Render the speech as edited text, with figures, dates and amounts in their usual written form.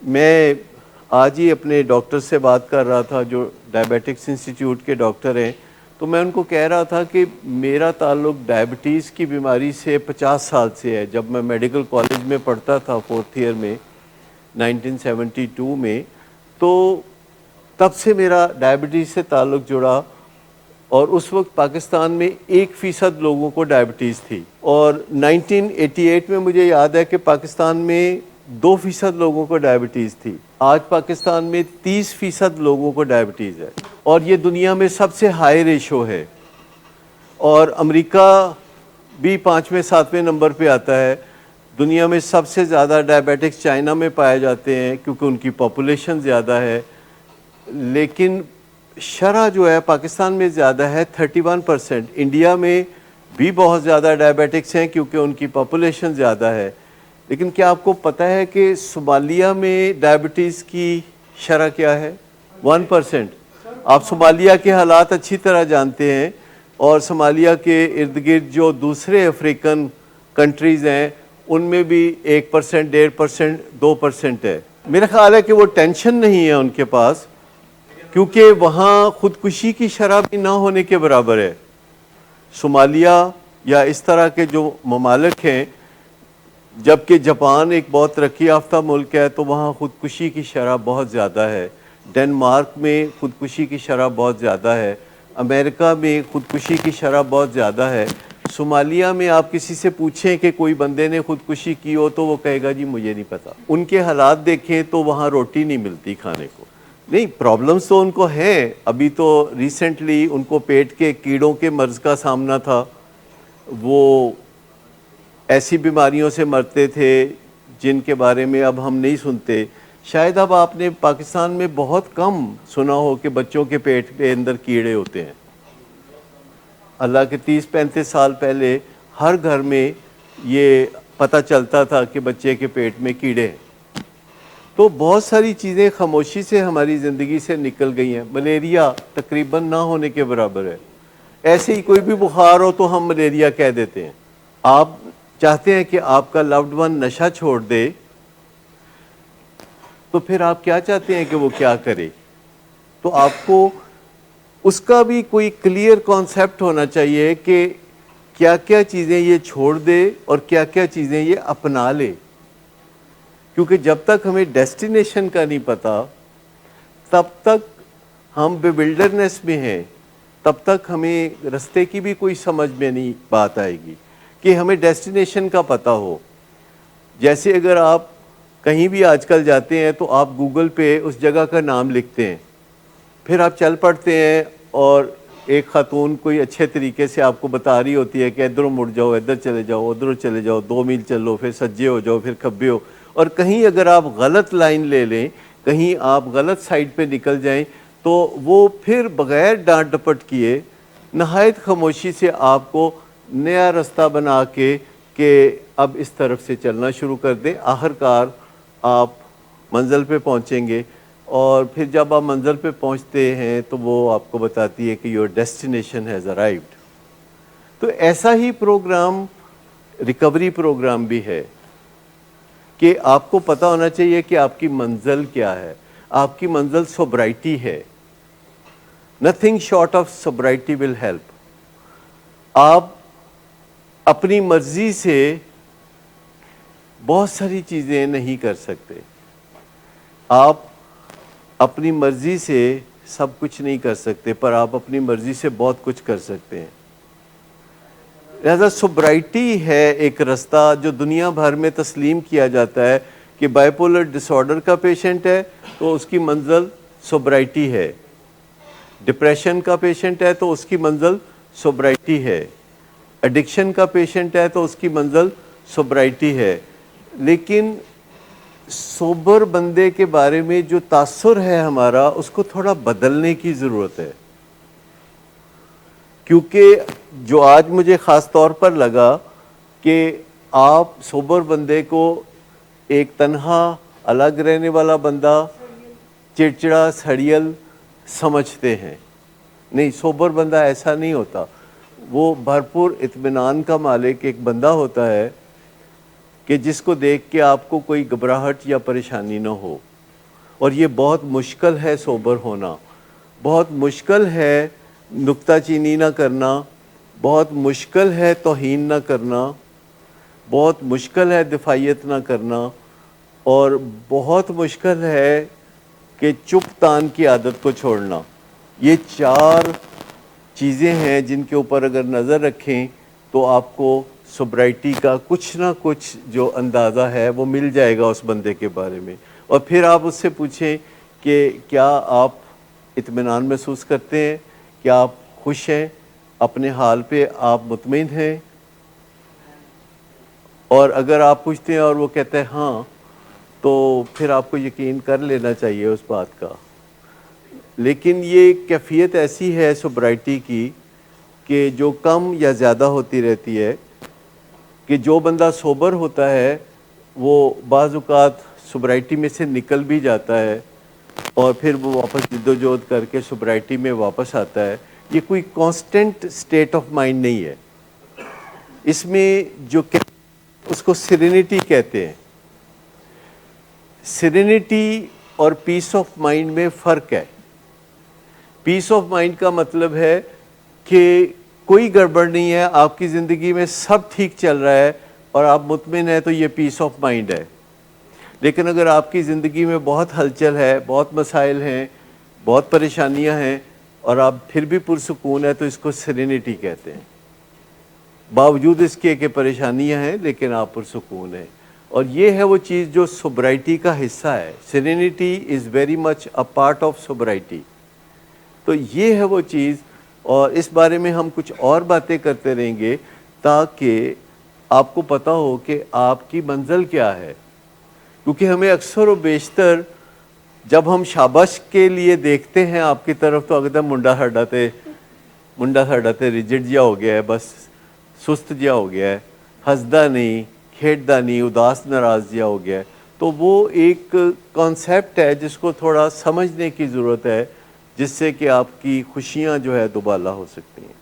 میں آج ہی اپنے ڈاکٹر سے بات کر رہا تھا جو ڈائبیٹکس انسٹیٹیوٹ کے ڈاکٹر ہیں، تو میں ان کو کہہ رہا تھا کہ میرا تعلق ڈائبٹیز کی بیماری سے 50 سال سے ہے۔ جب میں میڈیکل کالج میں پڑھتا تھا 4th ایئر میں 1972 میں، تو تب سے میرا ڈائبٹیز سے تعلق جڑا، اور اس وقت پاکستان میں 1% لوگوں کو ڈائبٹیز تھی، اور 1988 میں مجھے یاد ہے کہ پاکستان میں 2% لوگوں کو ڈائبٹیز تھی۔ آج پاکستان میں 30% لوگوں کو ڈائبٹیز ہے، اور یہ دنیا میں سب سے ہائی ریشو ہے، اور امریکہ بھی 5ویں 7ویں نمبر پہ آتا ہے۔ دنیا میں سب سے زیادہ ڈائبیٹکس چائنا میں پائے جاتے ہیں کیونکہ ان کی پاپولیشن زیادہ ہے، لیکن شرح جو ہے پاکستان میں زیادہ ہے 31%۔ انڈیا میں بھی بہت زیادہ ڈائبیٹکس ہیں کیونکہ ان کی پاپولیشن زیادہ ہے، لیکن کیا آپ کو پتہ ہے کہ صومالیہ میں ڈائبٹیز کی شرح کیا ہے؟ 1%۔ آپ صومالیہ کے حالات اچھی طرح جانتے ہیں، اور صومالیہ کے ارد گرد جو دوسرے افریقن کنٹریز ہیں ان میں بھی 1%، 1.5%، 2% ہے۔ میرا خیال ہے کہ وہ ٹینشن نہیں ہے ان کے پاس، کیونکہ وہاں خودکشی کی شرح بھی نہ ہونے کے برابر ہے۔ صومالیہ یا اس طرح کے جو ممالک ہیں، جبکہ جاپان ایک بہت ترقی یافتہ ملک ہے تو وہاں خودکشی کی شرح بہت زیادہ ہے۔ ڈنمارک میں خودکشی کی شرح بہت زیادہ ہے، امریکہ میں خودکشی کی شرح بہت زیادہ ہے۔ صومالیہ میں آپ کسی سے پوچھیں کہ کوئی بندے نے خودکشی کی ہو تو وہ کہے گا جی مجھے نہیں پتا۔ ان کے حالات دیکھیں تو وہاں روٹی نہیں ملتی کھانے کو۔ نہیں، پرابلمز تو ان کو ہیں، ابھی تو ریسنٹلی ان کو پیٹ کے کیڑوں کے مرض کا سامنا تھا، وہ ایسی بیماریوں سے مرتے تھے جن کے بارے میں اب ہم نہیں سنتے۔ شاید اب آپ نے پاکستان میں بہت کم سنا ہو کہ بچوں کے پیٹ کے اندر کیڑے ہوتے ہیں۔ اللہ کے 30-35 سال پہلے ہر گھر میں یہ پتہ چلتا تھا کہ بچے کے پیٹ میں کیڑے ہیں۔ تو بہت ساری چیزیں خاموشی سے ہماری زندگی سے نکل گئی ہیں۔ ملیریا تقریباً نہ ہونے کے برابر ہے۔ ایسے ہی کوئی بھی بخار ہو تو ہم ملیریا کہہ دیتے ہیں۔ آپ چاہتے ہیں کہ آپ کا لوڈ ون نشہ چھوڑ دے، تو پھر آپ کیا چاہتے ہیں کہ وہ کیا کرے؟ تو آپ کو اس کا بھی کوئی کلیئر کانسیپٹ ہونا چاہیے کہ کیا کیا چیزیں یہ چھوڑ دے اور کیا کیا چیزیں یہ اپنا لے، کیونکہ جب تک ہمیں ڈیسٹینیشن کا نہیں پتا تب تک ہم بیولڈرنس میں ہیں، تب تک ہمیں رستے کی بھی کوئی سمجھ میں نہیں بات آئے گی کہ ہمیں ڈیسٹینیشن کا پتہ ہو۔ جیسے اگر آپ کہیں بھی آج کل جاتے ہیں تو آپ گوگل پہ اس جگہ کا نام لکھتے ہیں، پھر آپ چل پڑتے ہیں اور ایک خاتون کوئی اچھے طریقے سے آپ کو بتا رہی ہوتی ہے کہ ادھر مڑ جاؤ، ادھر چلے جاؤ، ادھر چلے جاؤ، 2 میل چلو، پھر سجے ہو جاؤ، پھر کھبے ہو، اور کہیں اگر آپ غلط لائن لے لیں، کہیں آپ غلط سائڈ پہ نکل جائیں تو وہ پھر بغیر ڈانٹ ڈپٹ کیے نہایت خاموشی سے آپ کو نیا رستہ بنا کے کہ اب اس طرف سے چلنا شروع کر دیں۔ آخرکار آپ منزل پہ پہنچیں گے، اور پھر جب آپ منزل پہ پہنچتے ہیں تو وہ آپ کو بتاتی ہے کہ یور ڈیسٹینیشن ہیز ارائیوڈ۔ تو ایسا ہی پروگرام ریکوری پروگرام بھی ہے کہ آپ کو پتہ ہونا چاہیے کہ آپ کی منزل کیا ہے۔ آپ کی منزل سوبرائٹی ہے۔ Nothing short of sobriety will help. آپ اپنی مرضی سے بہت ساری چیزیں نہیں کر سکتے، آپ اپنی مرضی سے سب کچھ نہیں کر سکتے، پر آپ اپنی مرضی سے بہت کچھ کر سکتے ہیں۔ لہذا سوبرائٹی ہے ایک رستہ جو دنیا بھر میں تسلیم کیا جاتا ہے کہ بائیپولر ڈس آرڈر کا پیشنٹ ہے تو اس کی منزل سوبرائٹی ہے، ڈپریشن کا پیشنٹ ہے تو اس کی منزل سوبرائٹی ہے، ایڈکشن کا پیشنٹ ہے تو اس کی منزل سوبرائٹی ہے۔ لیکن سوبر بندے کے بارے میں جو تاثر ہے ہمارا، اس کو تھوڑا بدلنے کی ضرورت ہے، کیونکہ جو آج مجھے خاص طور پر لگا کہ آپ سوبر بندے کو ایک تنہا الگ رہنے والا بندہ، چڑچڑا سڑیل سمجھتے ہیں۔ نہیں، سوبر بندہ ایسا نہیں ہوتا، وہ بھرپور اطمینان کا مالک ایک بندہ ہوتا ہے کہ جس کو دیکھ کے آپ کو کوئی گھبراہٹ یا پریشانی نہ ہو۔ اور یہ بہت مشکل ہے سوبر ہونا، بہت مشکل ہے نکتہ چینی نہ کرنا، بہت مشکل ہے توہین نہ کرنا، بہت مشکل ہے دفاعیت نہ کرنا، اور بہت مشکل ہے کہ چپ تان کی عادت کو چھوڑنا۔ یہ 4 چیزیں ہیں جن کے اوپر اگر نظر رکھیں تو آپ کو سوبرائٹی کا کچھ نہ کچھ جو اندازہ ہے وہ مل جائے گا اس بندے کے بارے میں۔ اور پھر آپ اس سے پوچھیں کہ کیا آپ اطمینان محسوس کرتے ہیں، کیا آپ خوش ہیں، اپنے حال پہ آپ مطمئن ہیں؟ اور اگر آپ پوچھتے ہیں اور وہ کہتے ہیں ہاں، تو پھر آپ کو یقین کر لینا چاہیے اس بات کا۔ لیکن یہ کیفیت ایسی ہے سوبرائٹی کی کہ جو کم یا زیادہ ہوتی رہتی ہے، کہ جو بندہ سوبر ہوتا ہے وہ بعض اوقات سوبرائٹی میں سے نکل بھی جاتا ہے اور پھر وہ واپس جدوجہد کر کے سوبرائٹی میں واپس آتا ہے۔ یہ کوئی کانسٹنٹ سٹیٹ آف مائنڈ نہیں ہے، اس میں جو اس کو سیرینٹی کہتے ہیں۔ سیرینٹی اور پیس آف مائنڈ میں فرق ہے۔ پیس آف مائنڈ کا مطلب ہے کہ کوئی گڑبڑ نہیں ہے، آپ کی زندگی میں سب ٹھیک چل رہا ہے اور آپ مطمئن ہیں، تو یہ پیس آف مائنڈ ہے۔ لیکن اگر آپ کی زندگی میں بہت ہلچل ہے، بہت مسائل ہیں، بہت پریشانیاں ہیں، اور آپ پھر بھی پرسکون ہیں، تو اس کو سیرینٹی کہتے ہیں۔ باوجود اس کے کہ پریشانیاں ہیں لیکن آپ پرسکون ہیں، اور یہ ہے وہ چیز جو سوبرائٹی کا حصہ ہے۔ Serenity is very much a part of sobriety. تو یہ ہے وہ چیز، اور اس بارے میں ہم کچھ اور باتیں کرتے رہیں گے تاکہ آپ کو پتہ ہو کہ آپ کی منزل کیا ہے۔ کیونکہ ہمیں اکثر و بیشتر جب ہم شاباش کے لیے دیکھتے ہیں آپ کی طرف، تو اگر منڈا ساڈا تے ریجڈ جا ہو گیا ہے، بس سست جا ہو گیا ہے، ہسدا نہیں، کھیڈدا نہیں، اداس ناراض جا ہو گیا ہے، تو وہ ایک کانسیپٹ ہے جس کو تھوڑا سمجھنے کی ضرورت ہے، جس سے کہ آپ کی خوشیاں جو ہے دوبالا ہو سکتی ہیں۔